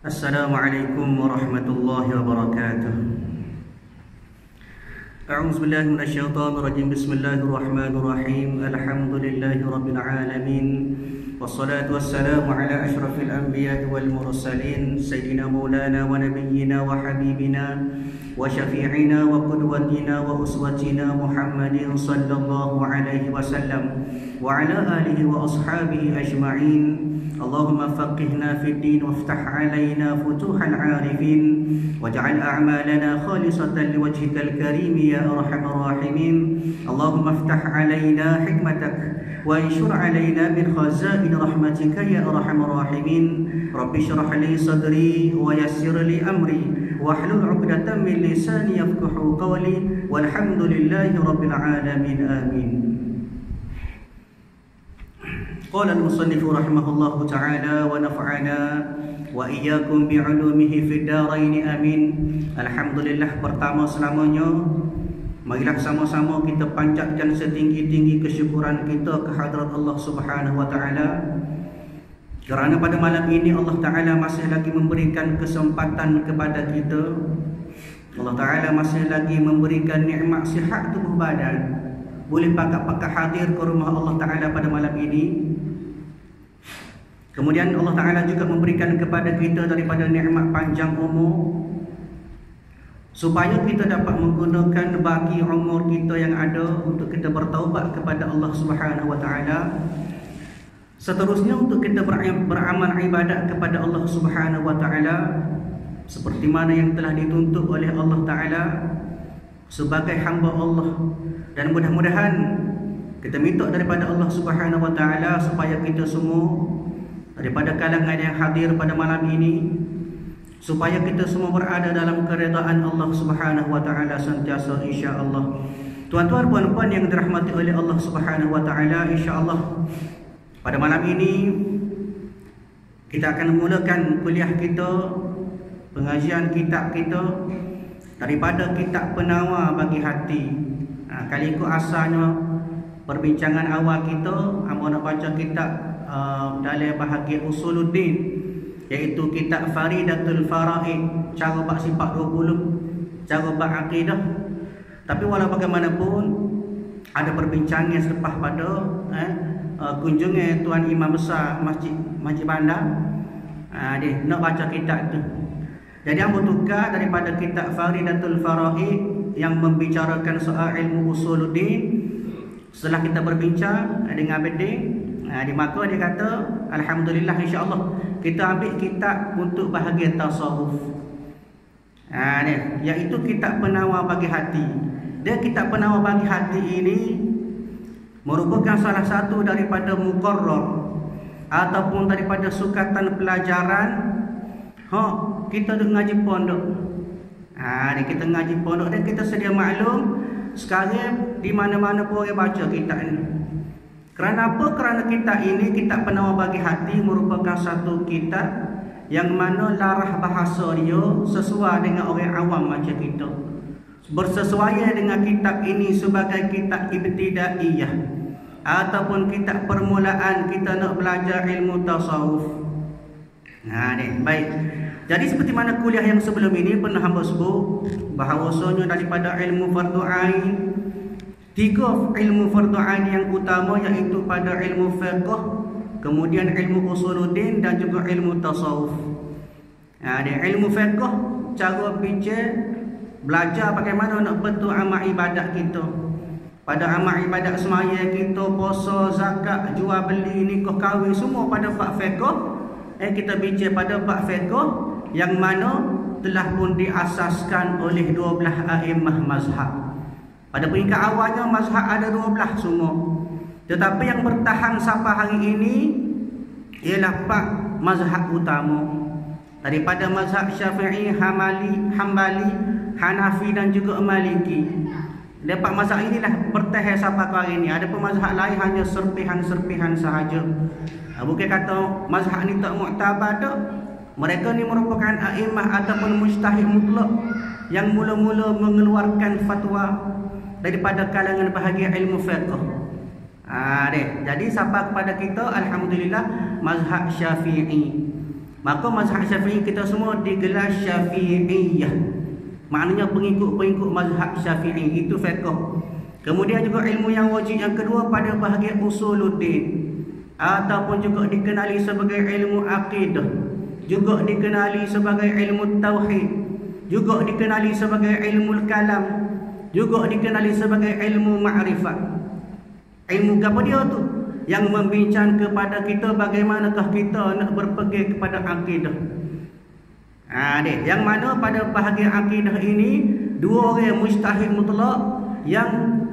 Assalamualaikum warahmatullahi wabarakatuh. A'udzu billahi minasyaitonir rajim. Bismillahirrahmanirrahim. Alhamdulillahi rabbil alamin. Wassalatu wassalamu ala asyrafil anbiya'i wal mursalin sayyidina maulana wa nabiyyina wa habibina wa syafi'ina wa qudwatina wa uswatina Muhammadin sallallahu alaihi wasallam wa ala alihi wa ashabihi ajma'in. Allahumma faqihna fid din waftah alaina futuhal arifin waj'al a'malana khalisatan liwajhikal karim ya arhamar rahimin. Allahumma iftah alaina hikmatak wa anshur alaina min khazain rahmatika ya arhamar rahimin. Rabbi shrah li sadri wa yassir li amri wahlul 'uqdatam min lisani yafqahu qawli walhamdulillahi rabbil alamin. Amin. Qala al-musannif rahimahullahu ta'ala wa nafa'ana wa iyyakum bi'ulumihi fid dharain amin. Alhamdulillah, pertama selamanya marilah sama-sama kita panjatkan setinggi-tinggi kesyukuran kita ke hadrat Allah Subhanahu wa taala, kerana pada malam ini Allah taala masih lagi memberikan kesempatan kepada kita. Allah taala masih lagi memberikan nikmat sihat tubuh badan, boleh pakat-pakat hadir ke rumah Allah taala pada malam ini. Kemudian Allah taala juga memberikan kepada kita daripada nikmat panjang umur, supaya kita dapat menggunakan bagi umur kita yang ada untuk kita bertaubat kepada Allah Subhanahu wa taala. Seterusnya untuk kita beramal ibadat kepada Allah Subhanahu wa taala seperti mana yang telah dituntut oleh Allah taala sebagai hamba Allah. Dan mudah-mudahan kita minta daripada Allah Subhanahu wa taala supaya kita semua daripada kalangan yang hadir pada malam ini, supaya kita semua berada dalam keredaan Allah Subhanahu wa taala sentiasa insya-Allah. Tuan-tuan puan-puan yang dirahmati oleh Allah Subhanahu wa taala, insya-Allah pada malam ini kita akan memulakan kuliah kita, pengajian kitab kita daripada kitab Penawar Bagi Hati. Kali itu asalnya perbincangan awal kita nak baca kitab dalam bahagian Usuluddin, iaitu kitab Faridatul Faraid, cara bab sifat 20, cara bab akidah. Tapi walau bagaimanapun ada perbincangan selepas pada kunjungan Tuan Imam Besar Masjid Bandar. Dia nak baca kitab tu. Jadi yang bertukar daripada kitab Faridatul Faraid yang membicarakan soal ilmu Usuluddin. Setelah kita berbincang dengan Beding, di maka dia kata alhamdulillah insya-Allah kita ambil kitab untuk bahagian tasawuf. Iaitu kitab Penawar Bagi Hati. Dia kitab Penawar Bagi Hati ini merupakan salah satu daripada muqarrar ataupun daripada sukatan pelajaran kita duk ngaji pondok. Kita ngaji pondok dan kita sedia maklum sekarang di mana-mana pun orang baca kitab ini. Kerana apa? Kerana kitab ini, kitab Penawar Bagi Hati, merupakan satu kitab yang mana larah bahasa dia sesuai dengan orang awam macam kita. Bersesuaian dengan kitab ini sebagai kitab ibtidaiyah ataupun kitab permulaan kita nak belajar ilmu tasawuf. Baik. Jadi seperti mana kuliah yang sebelum ini pernah hamba sebut bahawasanya daripada ilmu fardu ain, 3 ilmu fardu ain yang utama, iaitu pada ilmu fiqh, kemudian ilmu usuluddin dan juga ilmu tasawuf. Dia ilmu fiqh, cara fikir, belajar bagaimana nak betul amal ibadat kita. Pada amal ibadat semaya kita, puasa, zakat, jual beli, nikah kahwin, semua pada bab fiqh. Kita bincang pada bab fiqh yang mana telah pun diasaskan oleh 12 a'immah mazhab. Pada peringkat awalnya mazhab ada 12 semua. Tetapi yang bertahan sampai hari ini ialah 4 mazhab utama. Daripada mazhab Syafi'i, Hambali, Hanafi dan juga Maliki. 4 mazhab inilah bertahan sampai hari ini. Ada pun mazhab lain hanya serpihan-serpihan sahaja. Bukan kata mazhab ni tak muktabar tak. Mereka ni merupakan a'immah ataupun mujtahid mutlak yang mula-mula mengeluarkan fatwa daripada kalangan bahagian ilmu fiqh. Jadi sampai kepada kita alhamdulillah mazhab Syafi'i. Maka mazhab Syafi'i kita semua digelar Syafi'iyah. Maknanya pengikut-pengikut mazhab Syafi'i, itu fiqh. Kemudian juga ilmu yang wajib yang kedua pada bahagian usuluddin, ataupun juga dikenali sebagai ilmu akidah, juga dikenali sebagai ilmu tauhid, juga dikenali sebagai ilmu kalam, juga dikenali sebagai ilmu ma'rifat. Ilmu apa dia tu? Yang membincang kepada kita bagaimanakah kita nak berpegang kepada akidah. Yang mana pada bahagian akidah ini dua orang mujtahid mutlak yang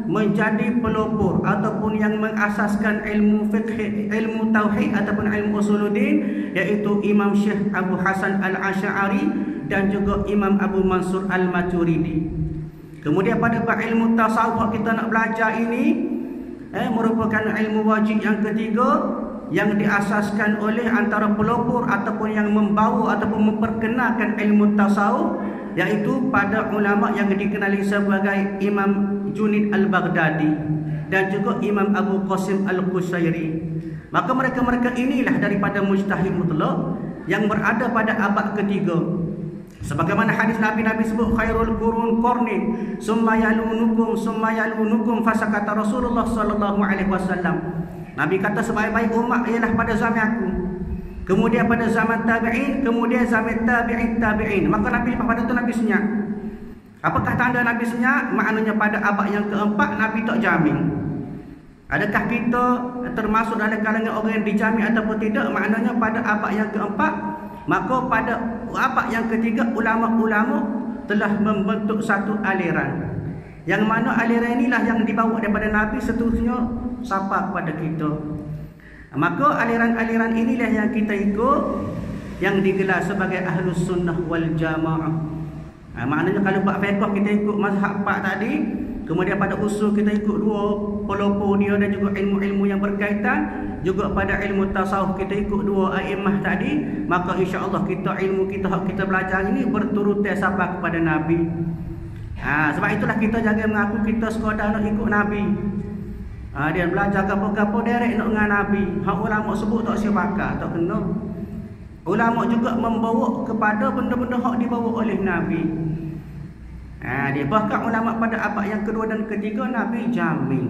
menjadi pelopor ataupun yang mengasaskan ilmu fiqh, ilmu tauhid ataupun ilmu usuluddin, iaitu Imam Syekh Abu Hasan Al-Asy'ari dan juga Imam Abu Mansur Al-Maturidi. Kemudian pada ilmu tasawuf kita nak belajar ini merupakan ilmu wajib yang ketiga yang diasaskan oleh antara pelopor ataupun yang membawa ataupun memperkenalkan ilmu tasawuf, iaitu pada ulama yang dikenali sebagai Imam Junaid Al-Baghdadi dan juga Imam Abu Qasim Al-Qushairi. Maka mereka-mereka inilah daripada mujtahid mutlak yang berada pada abad ketiga. Sebagaimana hadis Nabi sebut, khairul qurun qarni summa yalunukum fasakata Rasulullah sallallahu alaihi wasallam. Nabi kata sebaik-baik umat ialah pada zaman aku, kemudian pada zaman tabi'in, kemudian zaman tabi'in. Maka Nabi lepas pada tu Nabi senyap. Apakah tanda Nabi senyap? Maknanya pada abad yang keempat Nabi tak jamin. Adakah kita termasuk dalam kalangan orang yang dijamin ataupun tidak? Maknanya pada abad yang keempat. Maka pada abad yang ketiga ulama-ulama telah membentuk satu aliran, yang mana aliran inilah yang dibawa daripada Nabi, seterusnya sampai kepada kita. Maka aliran-aliran inilah yang kita ikut, yang digelar sebagai Ahlus Sunnah wal Jamaah. Maknanya kalau bab fiqh kita ikut mazhab 4 tadi, kemudian pada usul kita ikut dua pelopor dia dan juga ilmu-ilmu yang berkaitan, juga pada ilmu tasawuf kita ikut dua a'immah tadi, maka insya-Allah ilmu kita belajar ini berturutan sampai kepada Nabi. Sebab itulah kita jangan mengaku kita sekadar nak ikut Nabi. Dia belajar apa-apa direct nak dengan Nabi. Hak ulama sebut tak siapa tak kena. Ulama juga membawa kepada benda-benda hak dibawa oleh Nabi. Dia bahkan ulama pada abad yang kedua dan ketiga Nabi jamin.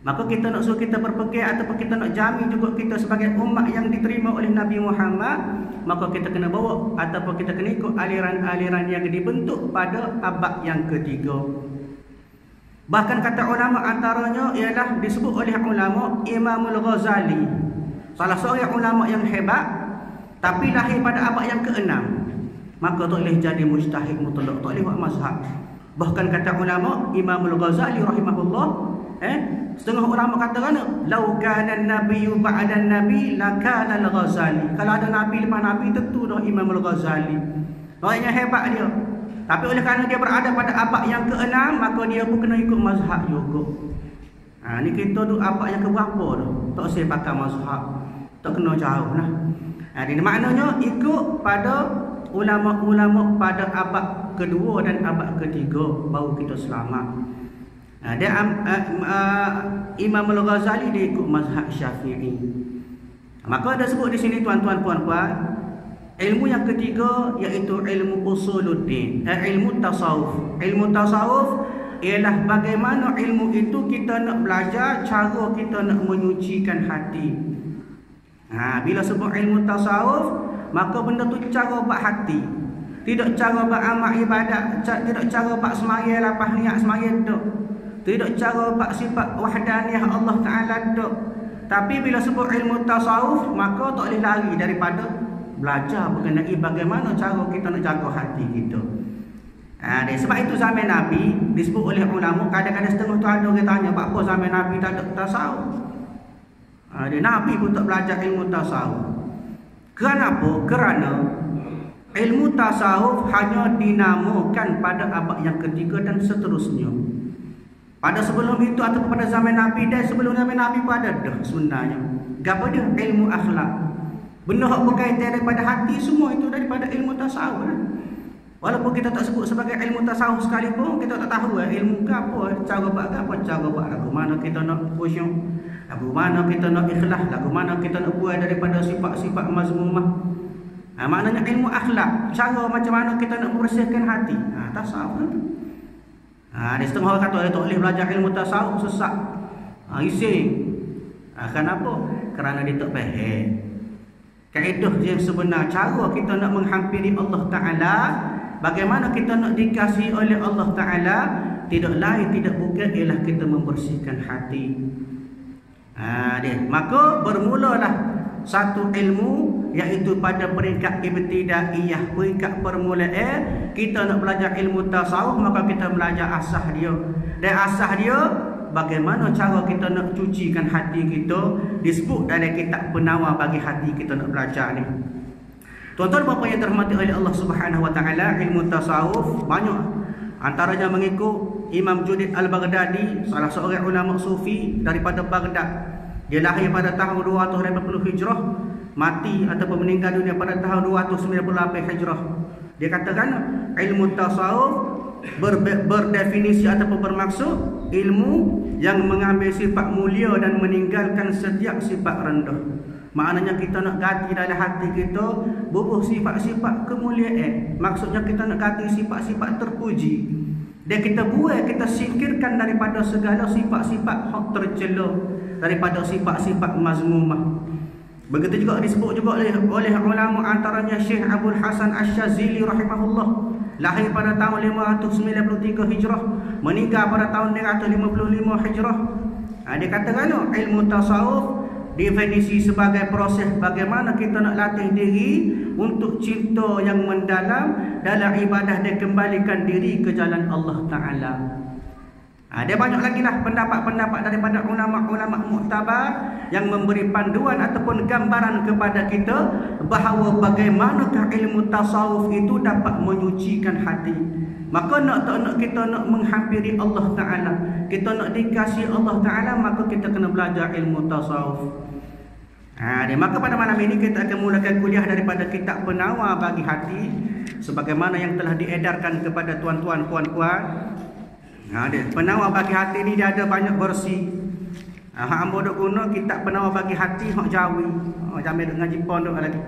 Maka kita nak suruh kita berpegang ataupun kita nak jamin juga kita sebagai umat yang diterima oleh Nabi Muhammad, maka kita kena bawa ataupun kita kena ikut aliran-aliran yang dibentuk pada abad yang ketiga. Bahkan kata ulama antaranya ialah disebut oleh ulama Imamul Ghazali, salah seorang ulama yang hebat, tapi lahir pada abad yang ke-6. Maka tak boleh jadi mujtahid mutlak, tak boleh buat mazhab. Bahkan kata ulama Imamul Ghazali rahimahullah, setengah ulama kata kan, lau kana an-nabiyyu ba'da an-nabi lakana al-Ghazali. Kalau ada nabi lepas nabi tentu dah Imamul Ghazali. Orangnya hebat dia. Tapi oleh kerana dia berada pada abad yang ke-6, maka dia pun kena ikut mazhab juga. Ni kita tu abad yang ke-berapa tu? Tak usah pakai mazhab. Tak kena jauh lah. Ini maknanya ikut pada ulama-ulama pada abad kedua dan abad ketiga baru kita selamat. Imam Al-Ghazali dia ikut mazhab Syafi'i. Maka ada sebut di sini tuan-tuan puan-puan, ilmu yang ketiga iaitu ilmu usuluddin, ilmu tasawuf. Ilmu tasawuf ialah bagaimana ilmu itu kita nak belajar cara kita nak menyucikan hati. Bila sebut ilmu tasawuf, maka benda tu cara buat hati, tidak cara buat amal ibadat, tidak cara buat semaya lepas niat semaya tak, tidak cara buat sifat wahdaniyah Allah Ta'ala tak. Tapi bila sebut ilmu tasawuf, maka tak boleh lari daripada belajar mengenai bagaimana cara kita nak jaga hati kita. Sebab itu zaman Nabi disebut oleh ulama, kadang-kadang setengah tu ada orang tanya, apa zaman Nabi tak ada tasawuf? Nabi pun tak belajar ilmu tasawuf. Kenapa? Kerana ilmu tasawuf hanya dinamakan pada abad yang ketiga dan seterusnya. Pada sebelum itu atau pada zaman Nabi dan sebelum zaman Nabi pun ada dah sebenarnya. Apa dia? Ilmu akhlak. Benda yang berkaitan daripada hati, semua itu daripada ilmu tasawuf. Walaupun kita tak sebut sebagai ilmu tasawuf sekalipun, kita tak tahu ilmu ke apa, cara buat ke apa, cara buat lagu mana kita nak khusyuk, lagu mana kita nak ikhlas, lagu mana kita nak buat daripada sifat-sifat mazmumah. Maknanya ilmu akhlak, cara macam mana kita nak membersihkan hati. Tasawuf tu. Ada setengah orang kata dia tak boleh belajar ilmu tasawuf, sesat. Ising. Kenapa? Kerana dia tak faham kaedah yang sebenar, cara kita nak menghampiri Allah Ta'ala, bagaimana kita nak dikasihi oleh Allah Ta'ala, tidak lain tidak bukan ialah kita membersihkan hati. Maka bermulalah satu ilmu, iaitu pada peringkat ibtidaiyah, peringkat permulaan. Kita nak belajar ilmu tasawuf, maka kita belajar asas dia. Dan asas dia, bagaimana cara kita nak cucikan hati kita, disebut dalam kitab penawar bagi hati kita nak belajar ni. Tuan-tuan bapa yang dirahmati oleh Allah Subhanahu wa taala, ilmu tasawuf banyak. Antaranya mengikut Imam Junaid Al-Baghdadi, salah seorang ulama sufi daripada Baghdad. Dia lahir pada tahun 280 Hijrah, mati ataupun meninggal dunia pada tahun 298 Hijrah. Dia katakan ilmu tasawuf berdefinisi ataupun bermaksud ilmu yang mengambil sifat mulia dan meninggalkan setiap sifat rendah. Maknanya kita nak ganti dalam hati kita bubuh sifat-sifat kemuliaan. Maksudnya kita nak ganti sifat-sifat terpuji. Dan kita buat, kita singkirkan daripada segala sifat-sifat hak tercela, daripada sifat-sifat mazmumah. Begitu juga disebut juga oleh ulama, antaranya Syekh Abdul Hasan Asy-Syadzili rahimahullah, lahir pada tahun 593 Hijrah, meninggal pada tahun 255 Hijrah. Dia katakan ilmu tasawuf definisi sebagai proses bagaimana kita nak latih diri untuk cinta yang mendalam dalam ibadah dan kembalikan diri ke jalan Allah Ta'ala. Ada banyak lagi lah pendapat-pendapat daripada ulama-ulama muktabar yang memberi panduan ataupun gambaran kepada kita bahawa bagaimanakah ilmu tasawuf itu dapat menyucikan hati. Maka nak tak nak kita nak menghampiri Allah Ta'ala, kita nak dikasihi Allah Ta'ala, maka kita kena belajar ilmu tasawuf. Maka pada malam ini kita akan mulakan kuliah daripada kitab penawar bagi hati, sebagaimana yang telah diedarkan kepada tuan-tuan, puan-puan. Penawar bagi hati ni dia ada banyak versi. Hak ambo dok guna kitab penawar bagi hati hak Jawi. Jamil dok ngaji pondok lagi.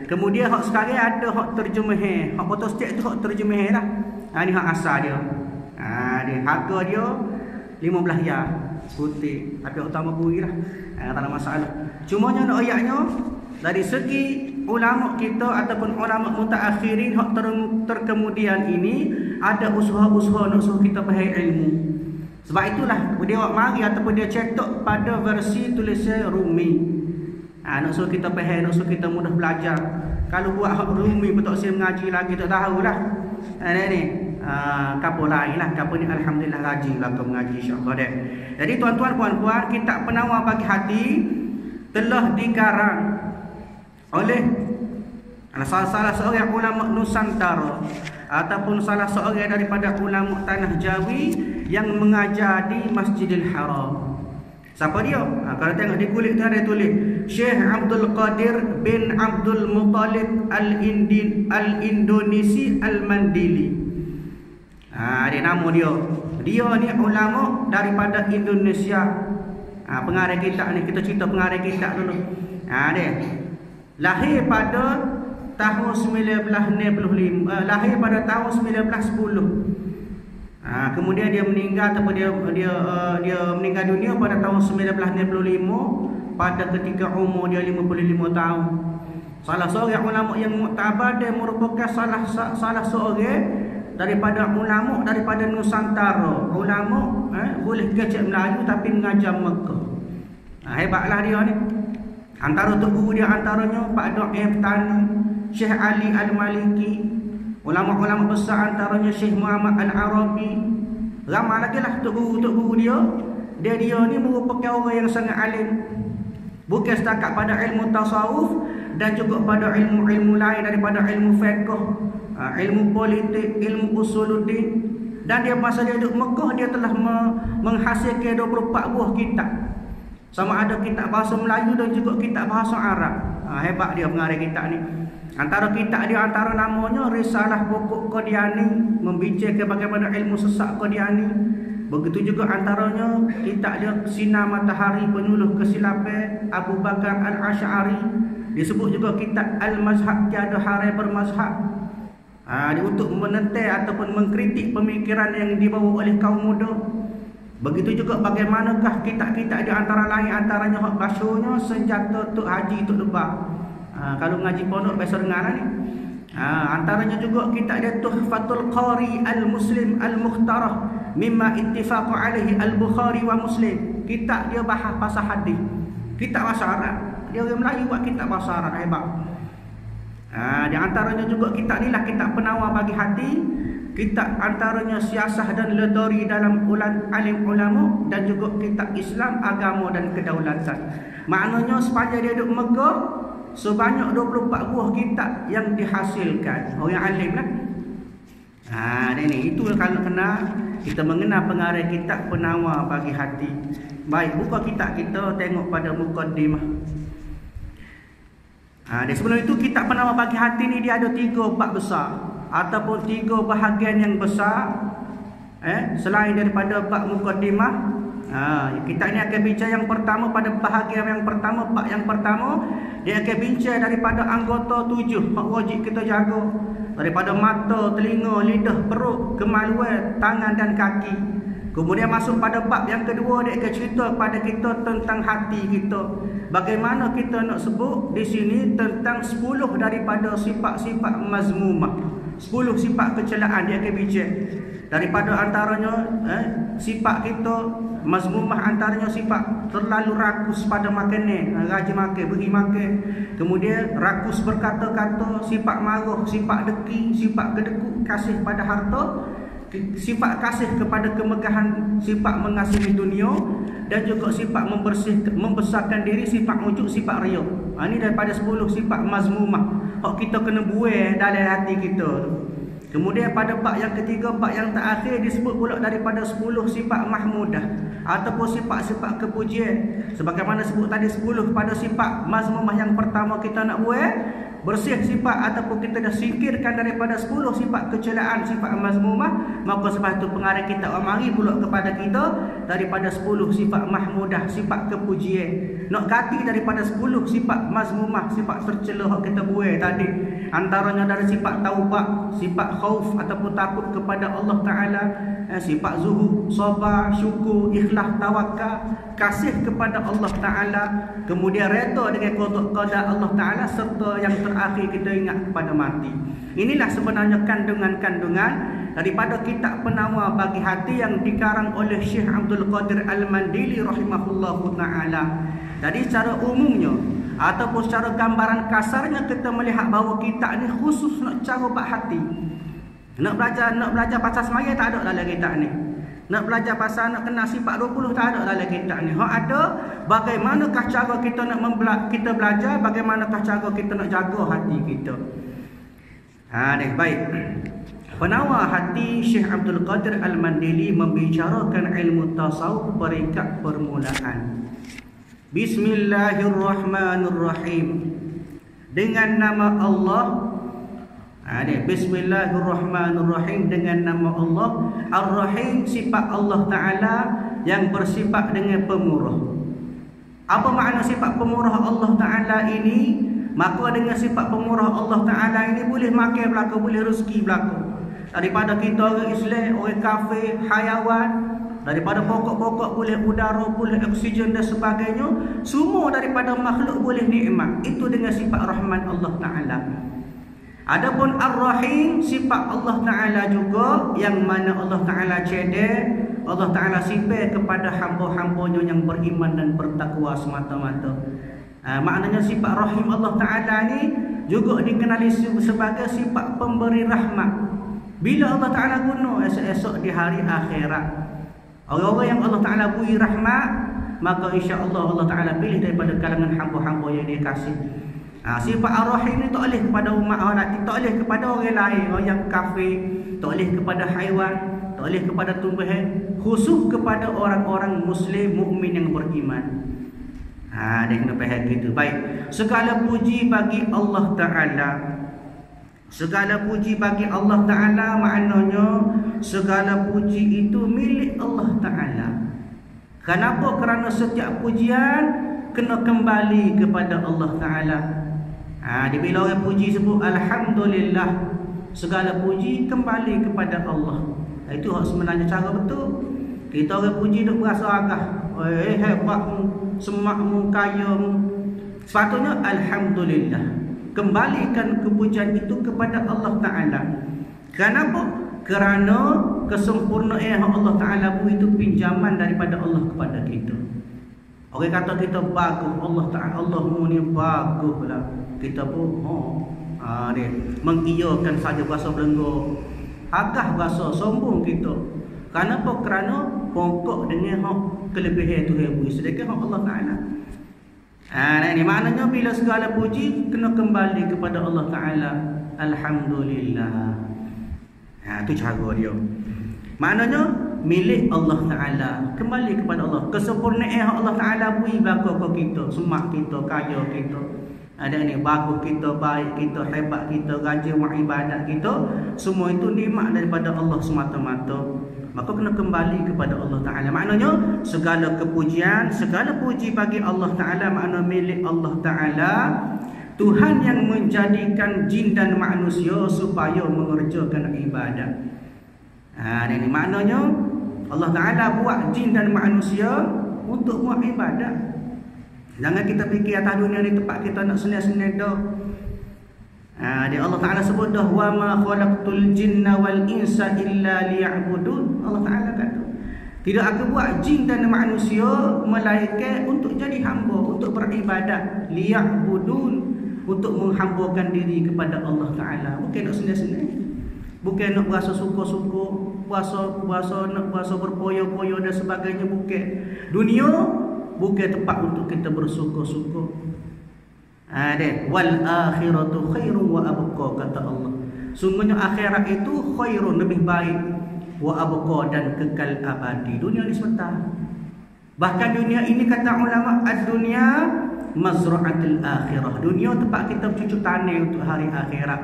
Kemudian hak sekarang ada hak terjemah, hak photostat tu hak terjemah lah. Ni hak asal dia. Harga dia 15 riyal putih, tapi utama bui lah. Tak ada masalah. Cumanya nak ayatnya dari segi ulama kita ataupun ulama mutaakhirin hak terkemudian ini ada usaha-usaha nak suruh kita faham ilmu. Sebab itulah dia mari ataupun dia cetak pada versi tulisan Rumi. Nak suruh kita faham, nak suruh kita mudah belajar. Kalau buat hak Rumi betul saya mengaji lagi tak tahulah. Kapal lain lah, kapal ni alhamdulillah rajin lah kau mengaji insya-Allah deh. Jadi tuan-tuan puan-puan, kitab penawar bagi hati telah dikarang oleh salah seorang ulama Nusantara ataupun salah seorang daripada ulama tanah Jawi yang mengajar di Masjidil Haram. Siapa dia? Kalau tengok di kulit tu ada tulis Syekh Abdul Qadir bin Abdul Muttalib Al-Indonesi Al-Mandili. Dia nama dia. Dia ni ulama daripada Indonesia. Pengarang kitab ni, kita cerita pengarang kitab dulu. Dia lahir pada tahun 1965, lahir pada tahun 1910. Kemudian dia meninggal ataupun dia meninggal dunia pada tahun 1965 pada ketika umur dia 55 tahun. Salah seorang ulama yang muktabar, dia merupakan salah seorang daripada ulama daripada Nusantara. Ulama boleh kecek Melayu tapi mengajar Mekah. Hebatlah dia ni. Antara tok guru dia antaranya Pak Dok Tani, Syekh Ali Al-Maliki, ulama-ulama besar antaranya Syekh Muhammad Al-Arabi. Ramai lagi lah tok guru dia. Dia ni merupakan orang yang sangat alim. Bukan setakat pada ilmu tasawuf dan juga pada ilmu-ilmu lain daripada ilmu fiqh, ilmu politik, ilmu usuluddin. Dan dia masa dia duduk Mekah, dia telah menghasilkan 24 buah kitab. Sama ada kitab bahasa Melayu dan juga kitab bahasa Arab. Hebat dia pengarang kitab ni. Antara kitab dia, antara namanya Risalah Pokok Qadiani, membincangkan bagaimana ilmu sesat Qadiani. Begitu juga antaranya kitab dia Sinar Matahari Penyuluh Kesilapan Abu Bakar Al-Asy'ari. Disebut juga kitab Al-Mazhab, tiada harai bermazhab. Dia untuk menentai ataupun mengkritik pemikiran yang dibawa oleh kaum muda. Begitu juga bagaimanakah kitab-kitab di antara lain, antaranya hak basuhnya senjata untuk haji, untuk lebah. Kalau ngaji pondok biasa dengar ni. Antaranya juga kitab dia Tuhfatul Qari Al-Muslim Al-Mukhtarah mimma ittifaq alaihi Al-Bukhari wa Muslim. Kitab dia bahas pasal hadis. Kitab bahasa Arab. Dia orang Melayu buat kitab bahasa Arab, hebat. Di antaranya juga kitab ni lah kitab penawar bagi hati. Kitab antaranya Siasah dan Ledori dalam alim ulama, dan juga kitab Islam, Agama dan Kedaulatan. Maknanya sepanjang dia duduk Mekah, sebanyak 24 buah kitab yang dihasilkan. Orang alim lah. Ini itu kalau kena kita mengenal pengarang kitab penawar bagi hati. Baik, buka kitab kita, tengok pada mukaddimah. Sebelum itu kitab penawar bagi hati ni dia ada 3 bab besar ataupun 3 bahagian yang besar. Selain daripada bab mukaddimah, kita ni akan bincang yang pertama pada bahagian yang pertama, bab yang pertama dia akan bincang daripada anggota 7 hak wajib kita jaga, daripada mata, telinga, lidah, perut, kemaluan, tangan dan kaki. Kemudian masuk pada bab yang kedua, dia akan cerita kepada kita tentang hati kita. Bagaimana kita nak sebut di sini tentang 10 daripada sifat-sifat mazmumah, 10 sifat kecelaan dia akan bincang. Daripada antaranya sifat kita mazmumah, antaranya sifat terlalu rakus pada makanan, rajin makan, beri makan. Kemudian rakus berkata-kata, sifat marah, sifat deki, sifat kedekut, kasih pada harta, sifat kasih kepada kemegahan, sifat mengasihi dunia, dan juga sifat membesarkan diri, sifat ujub, sifat riya. Ini daripada 10 sifat mazmumah hak kita kena buai dalam hati kita. Kemudian pada bab yang ketiga, bab yang terakhir, disebut pula daripada 10 sifat mahmudah ataupun sifat-sifat kepujian. Sebagaimana sebut tadi 10 pada sifat mazmumah yang pertama kita nak buat, bersih sifat ataupun kita dah singkirkan daripada 10 sifat kecelaan, sifat mazmumah, maka sebab itu pengarang kita mari pula kepada kita daripada 10 sifat mahmudah, sifat kepujian. Nak ganti daripada 10 sifat mazmumah, sifat tercela yang kita buat tadi. Antaranya dari sifat taubat, sifat khauf ataupun takut kepada Allah Ta'ala, sifat zuhud, sabar, syukur, ikhlas, tawakal, kasih kepada Allah Ta'ala, kemudian reda dengan qada Allah Ta'ala, serta yang terakhir kita ingat kepada mati. Inilah sebenarnya kandungan-kandungan daripada kitab penawar bagi hati yang dikarang oleh Syekh Abdul Qadir Al-Mandili rahimahullahu ta'ala. Jadi secara umumnya ataupun secara gambaran kasarnya kita melihat bahawa kitab ni khusus nak cara bab hati. Nak belajar pasal semaya tak ada dalam kitab ni. Nak belajar pasal nak kenal sifat 20 tak ada dalam kitab ni. Hak ada bagaimanakah cara kita nak kita belajar, bagaimanakah cara kita nak jaga hati kita. Baik. Penawar hati Syekh Abdul Qadir Al-Mandili membicarakan ilmu tasawuf peringkat permulaan. Bismillahirrahmanirrahim. Dengan nama Allah. Bismillahirrahmanirrahim, dengan nama Allah. Ar-Rahim, sifat Allah Ta'ala yang bersifat dengan pemurah. Apa makna sifat pemurah Allah Ta'ala ini? Maka dengan sifat pemurah Allah Ta'ala ini boleh makan belaka, boleh rezeki belaka. Daripada kita orang Islam, orang kafir, hayawan, daripada pokok-pokok boleh udara, boleh oksigen dan sebagainya, semua daripada makhluk boleh nikmat. Itu dengan sifat Rahman Allah Ta'ala. Adapun Ar-Rahim, sifat Allah Ta'ala juga, yang mana Allah Ta'ala cedek, Allah Ta'ala sifat kepada hamba-hambanya yang beriman dan bertakwa semata-mata. Maknanya sifat Rahim Allah Ta'ala ni juga dikenali sebagai sifat pemberi rahmat. Bila Allah Ta'ala guna esok-esok di hari akhirat, orang-orang yang Allah Ta'ala beri rahmat, maka insya-Allah Allah Ta'ala pilih daripada kalangan hamba-hamba yang dia kasih. Sifat Ar-Rahim ni tak boleh kepada umat orang, tak boleh kepada orang lain, orang yang kafir, tak boleh kepada haiwan, tak boleh kepada tumbuhan, khusus kepada orang-orang muslim mukmin yang beriman. Dia kena faham gitu. Baik. Segala puji bagi Allah Ta'ala. Segala puji bagi Allah Ta'ala, maknanya segala puji itu milik Allah Ta'ala. Kenapa? Kerana setiap pujian kena kembali kepada Allah Ta'ala. Bila orang puji sebut Alhamdulillah, segala puji kembali kepada Allah. Itu hak sebenarnya cara betul. Kita orang puji duk berasa agah, hebatmu, semakmu, kayamu. Sepatutnya Alhamdulillah, kembalikan kepujian itu kepada Allah Ta'ala. Kenapa? Kerana kesempurnaan Allah Ta'ala itu pinjaman daripada Allah kepada kita. Orang kata kita bagus, Allah Ta'ala, Allahmu ni bagus lah. Kita pun dia mengiyakan saja bahasa Belenggu, agah bahasa sombong kita. Kenapa? Kerana pokok dengan hak kelebihan Tuhan beri, sedangkan hak Allah Ta'ala. Ini maknanya bila segala puji kena kembali kepada Allah Ta'ala. Alhamdulillah. Itu cara dia. Maknanya milik Allah Ta'ala, kembali kepada Allah. Kesempurnaan Allah Ta'ala beri belaka kita, semak kita, kaya kita. Ada ni bagus kita, baik kita, hebat kita, rajin ibadat kita, semua itu nikmat daripada Allah semata-mata. Maka kena kembali kepada Allah Ta'ala. Maknanya segala kepujian, segala puji bagi Allah Ta'ala, makna milik Allah Ta'ala. Tuhan yang menjadikan jin dan manusia supaya mengerjakan ibadat. Ini maknanya Allah Ta'ala buat jin dan manusia untuk buat ibadat. Jangan kita fikir atas dunia ni tempat kita nak senang-senang dah. Dia Allah Ta'ala sebut dah, wa ma khalaqtul jinna wal insa illa liya'budun. Allah Ta'ala kata, tidak aku buat jin dan manusia melainkan untuk jadi hamba, untuk beribadat. Liya'budun, untuk menghambakan diri kepada Allah Ta'ala. Bukan nak senang-senang, bukan nak berasa suka-suka, nak berasa berpoyo-poyo dan sebagainya. Bukan. Dunia bukan tempat untuk kita bersuka-suka. Wal akhiratu khairun wa abqa, kata Allah. Sungguhnya akhirat itu khairun, lebih baik, wa abqa, dan kekal abadi. Dunia ni sebentar. Bahkan dunia ini kata ulama, ad-dunya mazra'atul akhirah. Dunia tempat kita bercucuk tanam untuk hari akhirat.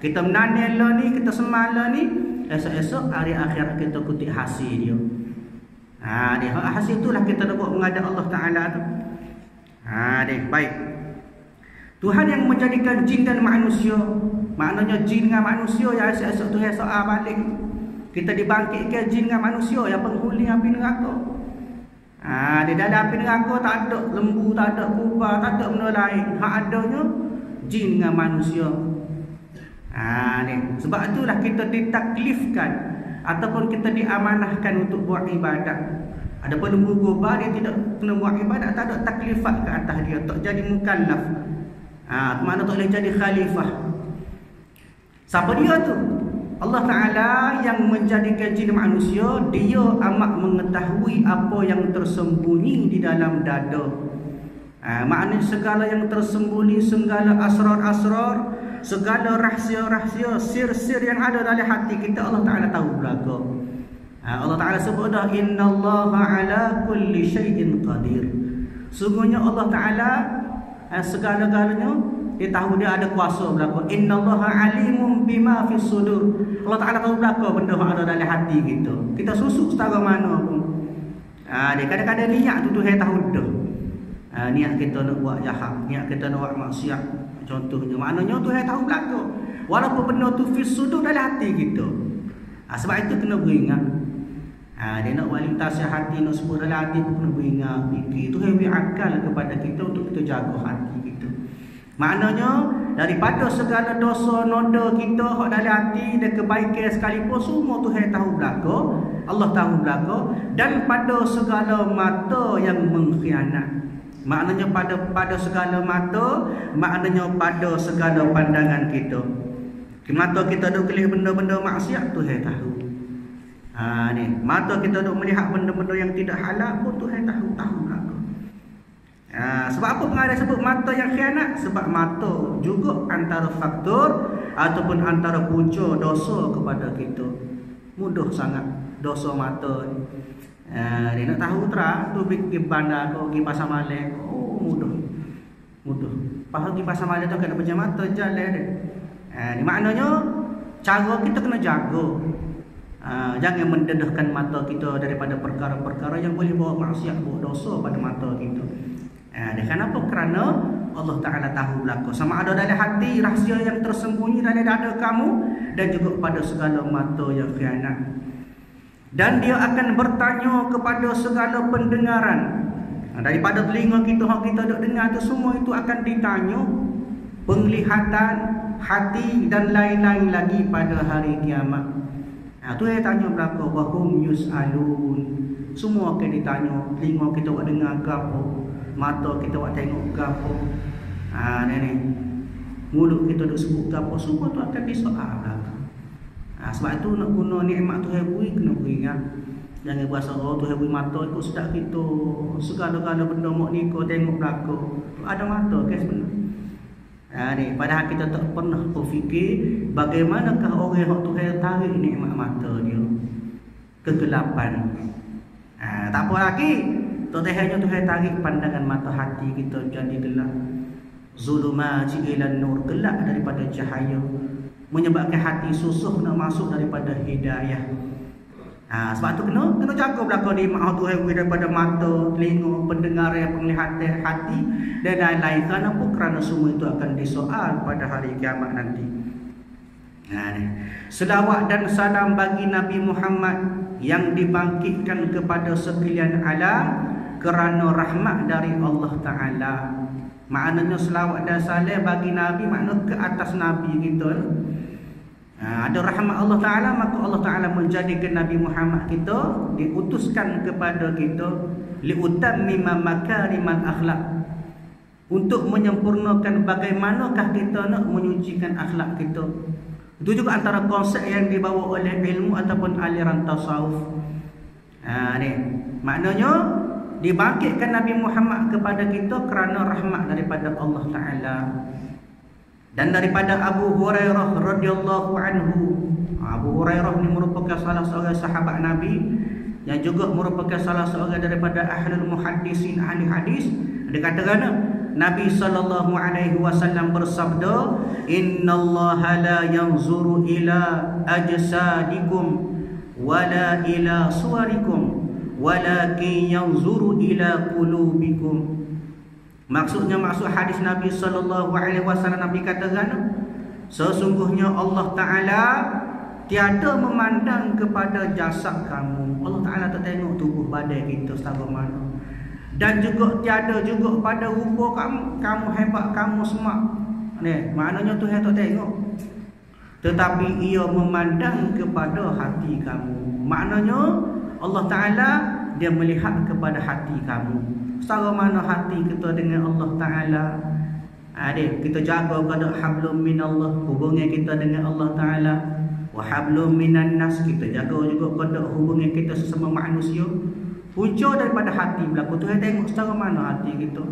Kita menanam lah ni, kita semal lah ni, esok-esok hari akhirat kita kutip hasil dia. Hasil itulah kita nak buat menghadap Allah Ta'ala tu. Baik. Tuhan yang menjadikan jin dan manusia, maknanya jin dengan manusia yang esok-esok Tuhan soal balik. Kita dibangkitkan jin dengan manusia yang penghuni api neraka. Di dalam api neraka tak ada lembu, tak ada kubah, tak ada benda lain. Hak adanya jin dengan manusia. Sebab itulah kita ditaklifkan ataupun kita diamanahkan untuk buat ibadat. Ada lembu kubah, dia tidak kena buat ibadat, tak ada taklifat ke atas dia, tak jadi mukallaf. Mana tak boleh jadi khalifah. Siapa dia tu? Allah Ta'ala yang menjadikan jin manusia. Dia amat mengetahui apa yang tersembunyi di dalam dada. Maknanya segala yang tersembunyi, segala asrar-asrar, segala rahsia-rahsia, sir-sir yang ada dalam hati kita, Allah Ta'ala tahu belaka. Allah Ta'ala sebut dah, innallaha ala kulli syai'in qadir. Sungguhnya Allah Ta'ala segala-galanya dia tahu, dia ada kuasa belaka. Innallaha alimun bima fis sudur. Allah Ta'ala tahu belaka benda yang ada dalam hati kita. Kita susuk setara mana pun. Dia kadang-kadang niat tu Tuhan tahu dah. Niat kita nak buat jahat, niat kita nak buat maksiat contohnya, maknanya Tuhan tahu belaka. Walaupun benda tu fis sudur dalam hati kita. Sebab itu kena beringat. Dia nak walintasi hati, nak sebut dalam hati pun kena beringat, fikir. Tuhan beri akal kepada kita untuk kita jaga hati kita. Maknanya daripada segala dosa noda kita hak dalam hati dan kebaikan sekalipun, semua Tuhan tahu belaka, Allah tahu belaka. Dan pada segala mata yang mengkhianat, maknanya pada segala mata, maknanya pada segala pandangan kita. Mata kita duk kelih benda-benda maksiat, Tuhan tahu. Mata kita duk melihat benda-benda yang tidak halal pun Tuhan tahu belaka. Sebab apa pengarang sebut mata yang khianat? Sebab mata juga antara faktor ataupun antara punca dosa kepada kita. Mudah sangat dosa mata. Dia nak tahu terang tu pergi bandar kau, pergi pasar malam, mudah. Pasal pergi pasar malam tu kena pejam mata jalan dia. Ni maknanya cara kita kena jaga. Jangan mendedahkan mata kita daripada perkara-perkara yang boleh bawa maksiat, bawa dosa pada mata kita. Dia kenapa? Kerana Allah Ta'ala tahu belaka. Sama ada dalam hati, rahsia yang tersembunyi dalam dada kamu, dan juga pada segala mata yang khianat. Dan dia akan bertanya kepada segala pendengaran. Daripada telinga kita, hak kita duk dengar tu, semua itu akan ditanya. Penglihatan, hati dan lain-lain lagi pada hari kiamat. Tu yang tanya belaka, wahum yus'alun. Semua akan ditanya. Telinga kita buat dengar ke apa, mata kita buat tengok ke apa, ni mulut kita duk sebut ke apa, semua tu akan disoal belaka. Sebab tu nak guna nikmat Tuhan beri, kena beringat. Jangan berasa Tuhan beri mata ikut sedap kita, segala-gala benda mak ni kau tengok belaka. Ada mata ke sebenarnya? Padahal kita tak pernah berfikir bagaimanakah orang yang Tuhan tarik nikmat mata dia, kegelapan. Tak apa lagi, Tuhannya Tuhan tarik pandangan mata hati kita jadi gelap. Zulumati ilan nur, gelap daripada cahaya, menyebabkan hati susah nak masuk daripada hidayah. Sebab tu kena jaga belaka nikmat Tuhan daripada mata, telinga, pendengaran, penglihatan, hati dan lain-lain. Kenapa? Kerana semua itu akan disoal pada hari kiamat nanti. Selawat dan salam bagi Nabi Muhammad yang dibangkitkan kepada sekalian alam kerana rahmat dari Allah Ta'ala. Maknanya selawat dan salam bagi Nabi, makna ke atas Nabi kita. Ada rahmat Allah Ta'ala, maka Allah Ta'ala menjadikan Nabi Muhammad kita, diutuskan kepada kita liutammima makarimal akhlak, untuk menyempurnakan bagaimanakah kita nak menyucikan akhlak kita. Itu juga antara konsep yang dibawa oleh ilmu ataupun aliran tasawuf. Maknanya dibangkitkan Nabi Muhammad kepada kita kerana rahmat daripada Allah Ta'ala. Dan daripada Abu Hurairah radhiyallahu anhu, Abu Hurairah ni merupakan salah seorang sahabat Nabi yang juga merupakan salah seorang daripada ahlul muhaddisin, ahli hadis. Dia katakan Nabi sallallahu alaihi wasallam bersabda, innallaha la yanzuru ila ajsadikum wala ila suwarikum walakin yanzuru ila qulubikum. Maksud hadis Nabi sallallahu alaihi wasallam, Nabi katakan sesungguhnya Allah Ta'ala tiada memandang kepada jasad kamu. Allah Ta'ala tak tengok tubuh badan kita setara mana. Dan juga tiada juga pada rupa kamu hebat, kamu smart. Maknanya Tuhan tak tengok. Tetapi ia memandang kepada hati kamu. Maknanya Allah Ta'ala dia melihat kepada hati kamu. Setara mana hati kita dengan Allah Ta'ala. Kita jaga kepada hablum minallah, hubungan kita dengan Allah Ta'ala. Wa hablum minan nas, kita jaga juga kepada hubungan kita sesama manusia. Punca daripada hati berlaku. Tuhan tengok setara mana hati kita.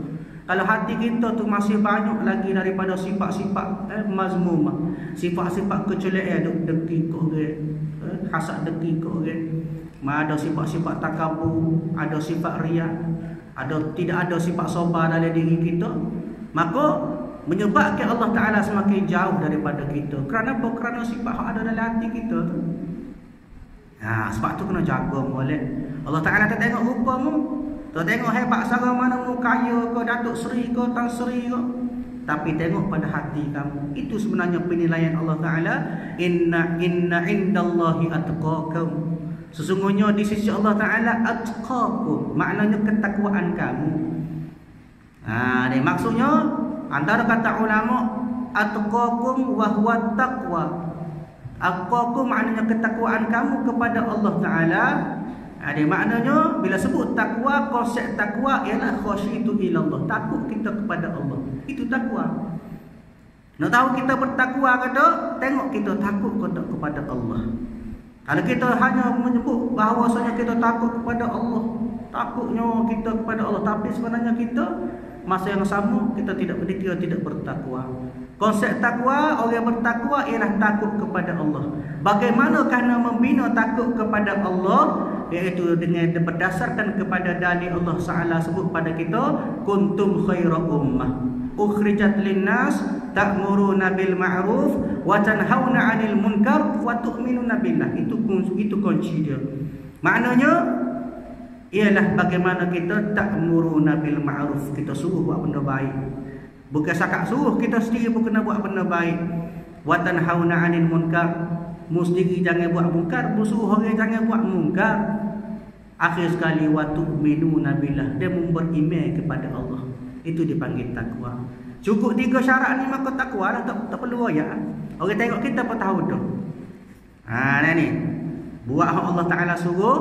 Kalau hati kita tu masih banyak lagi daripada sifat-sifat mazmumah, sifat-sifat kecelehan, deki kok hasad deki kok ada sifat-sifat takabur, ada sifat riya, tidak ada sifat sabar dalam diri kita, maka menyebabkan Allah Ta'ala semakin jauh daripada kita. Kerana apa? Kerana sifat yang ada dalam hati kita tu. Sebab tu kena jaga molek. Allah Ta'ala tak tengok rupamu, tak tengok hebat sara mana mu, kaya ke, Datuk Seri ke, Tan Seri ke, tapi tengok pada hati kamu. Itu sebenarnya penilaian Allah Ta'ala. Inna indallahi atqakum, sesungguhnya di sisi Allah Ta'ala atqakum, maknanya ketakwaan kamu. Maksudnya antara kata ulama atqakum wa huwa taqwa. Atqakum maknanya ketakwaan kamu kepada Allah Ta'ala. Maknanya bila sebut takwa, konsep takwa ialah khasyitu ilallah, takut kita kepada Allah. Itu takwa. Nak tahu kita bertakwa ke tak? Tengok kita takut kepada Allah. Kalau kita hanya menyebut bahawasanya kita takut kepada Allah, takutnya kita kepada Allah, tapi sebenarnya kita masa yang sama kita tidak bertakwa. Konsep takwa, orang yang bertakwa ialah takut kepada Allah. Bagaimana kerana membina takut kepada Allah? Iaitu dengan berdasarkan kepada dalil Allah Ta'ala sebut pada kita, kuntum khaira ummah ukhrijat linnas ta'muruna bil ma'ruf wa tanhauna 'anil munkar wa tu'minuna billah. Itu kunci dia. Maknanya ialah bagaimana kita ta'muruna bil ma'ruf, kita suruh buat benda baik. Bukan sakat suruh, kita sendiri pun kena buat benda baik. Wa tanhauna 'anil munkar, mu sendiri jangan buat munkar, mu suruh orang jangan buat munkar. Akhir sekali wa tu'minuna billah, dia beriman kepada Allah. Itu dipanggil takwa. Cukup 3 syarat ni maka takwa lah, tak perlu ayat. Orang tengok kita pun tahu dah. Ni buat hak Allah Taala suruh,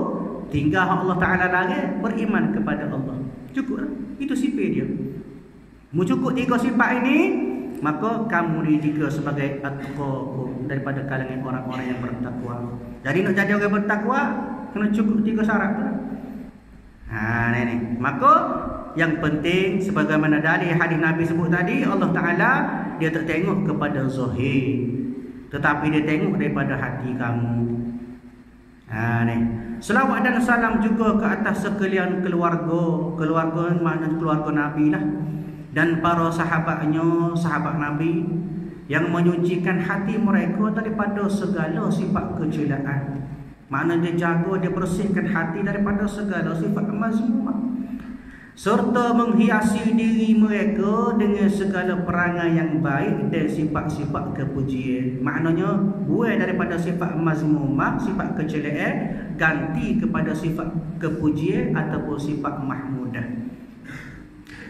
tinggal hak Allah Taala larang, beriman kepada Allah. Cukuplah. Itu sifat dia. Mu cukup 3 sifat ini, maka kamu dijadikan sebagai atqakum, daripada kalangan orang-orang yang bertakwa. Jadi nak jadi orang bertakwa kena cukup 3 syarat tu. Ni. Maka yang penting sebagaimana dalil hadis Nabi sebut tadi, Allah Taala dia tak tengok kepada zahir, tetapi dia tengok daripada hati kamu. Ni. Selawat dan salam juga ke atas sekalian keluarga makna keluarga Nabi lah, dan para sahabatnya, sahabat Nabi yang menyucikan hati mereka daripada segala sifat kecelaan. Makna dia jaga, dia bersihkan hati daripada segala sifat mazmumah, serta menghiasi diri mereka dengan segala perangai yang baik dan sifat-sifat kepujian. Maknanya buai daripada sifat mazmumah, sifat kecelaan, ganti kepada sifat kepujian ataupun sifat mahmudah.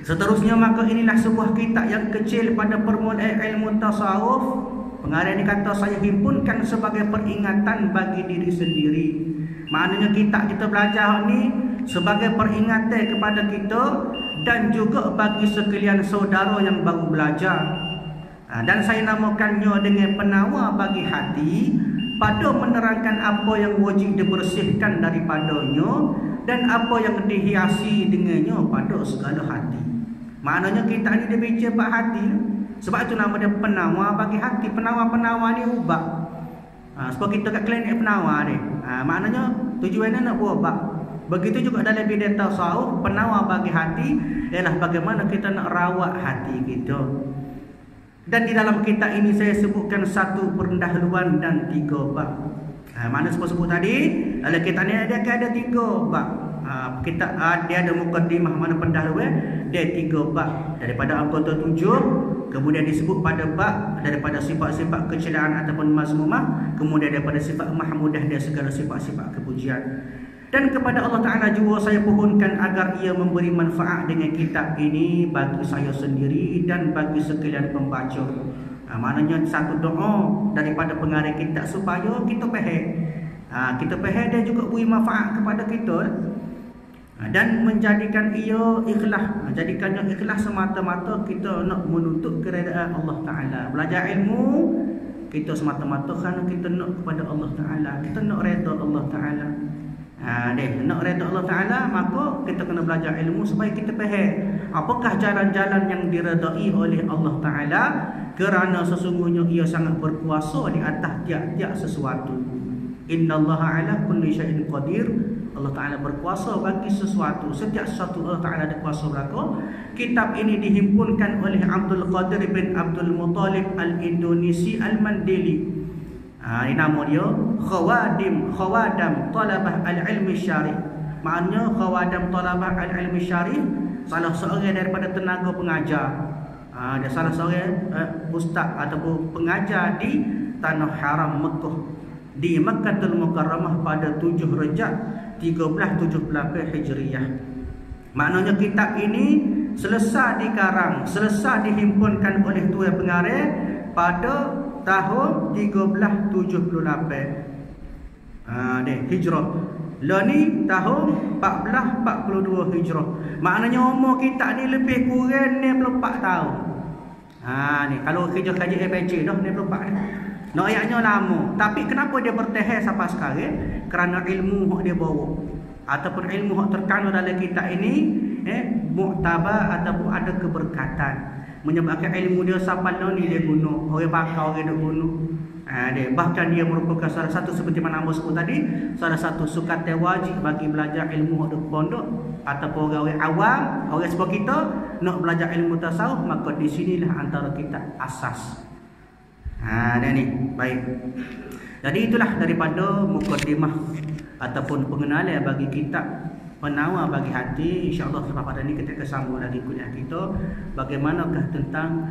Seterusnya, maka inilah sebuah kitab yang kecil pada permulaan ilmu tasawuf. Pengarang ini kata, saya himpunkan sebagai peringatan bagi diri sendiri. Maknanya kitab kita belajar ni sebagai peringatan kepada kita dan juga bagi sekalian saudara yang baru belajar. Dan saya namakannya dengan penawar bagi hati, pada menerangkan apa yang wajib dibersihkan daripadanya dan apa yang dihiasi dengannya pada segala hati. Maknanya kita ni dia bincang bab hati. Sebab itu nama dia penawar bagi hati. Penawar-penawar ni ubat. Sebab kita kat klinik penawar ni. Maknanya tujuannya nak ubat. Begitu juga dalam bidang tasawuf, penawar bagi hati ialah bagaimana kita nak rawat hati kita. Dan di dalam kitab ini saya sebutkan 1 pendahuluan dan 3 bab. Mana sebut tadi, dalam kitab ni dia akan ada 3 bab. Kita dia ada mukaddimah, mana pendahuluan, dia 3 bab daripada anggota 7, kemudian disebut pada bab daripada sifat-sifat kecelaan ataupun mazmumah, kemudian daripada sifat mahmudah dan segala sifat-sifat kepujian. Dan kepada Allah Ta'ala juga saya pohonkan agar ia memberi manfaat dengan kitab ini bagi saya sendiri dan bagi sekalian pembaca. Maknanya satu doa daripada pengarang kitab supaya kita faham. Kita faham dan juga beri manfaat kepada kita. Dan menjadikan ia ikhlas. Jadikannya ikhlas semata-mata kita nak menuntut keredaan Allah Ta'ala. Belajar ilmu kita semata-mata kerana kita nak kepada Allah Ta'ala. Kita nak redha Allah Ta'ala. Nak redha Allah Ta'ala, maka kita kena belajar ilmu supaya kita faham apakah jalan-jalan yang diredai oleh Allah Ta'ala, kerana sesungguhnya ia sangat berkuasa di atas tiap-tiap sesuatu. Innallaha ala kulli syai'in qadir. Allah Ta'ala berkuasa bagi sesuatu. Setiap sesuatu Allah Ta'ala ada kuasa berlaku. Kitab ini dihimpunkan oleh Abdul Qadir bin Abdul Muttalib Al-Indonesi Al-Mandeli. Ini nama dia Khawadam Talabah Al-Ilmi Syarif. Maknanya Khawadam Talabah Al-Ilmi Syarif, salah seorang daripada tenaga pengajar. Dia salah seorang ustaz ataupun pengajar di Tanah Haram Mekah, di Makkahul Mukarramah pada 7 Rejab 1378 Hijriah. Maknanya kitab ini selesai dikarang, selesai dihimpunkan oleh tuan pengarang pada tahun 1378 Hijrah. Lah ni tahun 1442 Hijrah. Maknanya umur kita ni lebih kurang 64 tahun. Ni kalau kerja kaji APC dah 64 ni. Nak ayatnya lama. Tapi kenapa dia bertahan sampai sekarang? Kerana ilmu yang dia bawa ataupun ilmu yang terkandung dalam kitab ini muktabar ataupun ada keberkatan. Menyebabkan ilmu dia sampai ni dia guna. Orang bakar orang dia guna. Bahkan dia merupakan salah satu, seperti mana Amos sebut tadi, salah satu sukatan wajib bagi belajar ilmu di pondok ataupun orang awam, orang seperti kita nak belajar ilmu tasawuf, maka di sinilah antara kita asas. Dan ni baik. Jadi itulah daripada mukadimah ataupun pengenalan bagi kitab penawar bagi hati. InsyaAllah selepas pada ini kita akan sambung lagi kuliah kita bagaimanakah tentang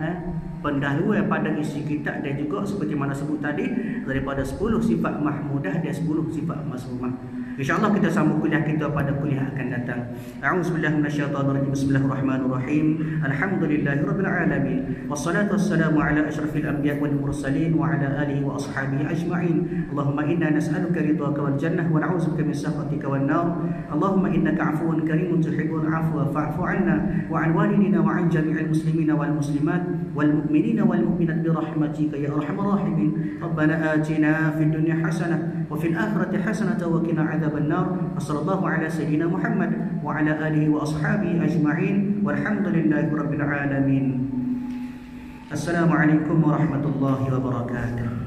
pendahuluan pada isi kitab, dan juga seperti mana sebut tadi daripada 10 sifat mahmudah dan 10 sifat masmumah. InsyaAllah kita sambung kuliah kita pada kuliah akan datang. A'udzubillahi minasyaitonirrajim. Bismillahirrahmanirrahim. Alhamdulillahirabbil alamin. Wassalatu wassalamu ala asyrafil anbiya'i wal mursalin wa ala alihi wa ashabihi ajma'in. Allahumma inna nas'aluka ridhaka wal jannah wa na'udzubika min sakhatika wan nar. Allahumma innaka 'afuwun karimun tuhibbul 'afwa fa'fu 'anna wa 'an walidina wa 'an jami'il muslimina wal muslimat wal mu'minina wal mu'minat bi rahmatika ya arhamar rahimin. Rabbana atina fid dunya hasanah wa fil akhirati hasanah wa qina 'adzaban nar. Wassallallahu ala sayyidina Muhammad wa ala alihi wa ashabihi ajma'in walhamdulillahi rabbil alamin. Assalamualaikum warahmatullahi wabarakatuh.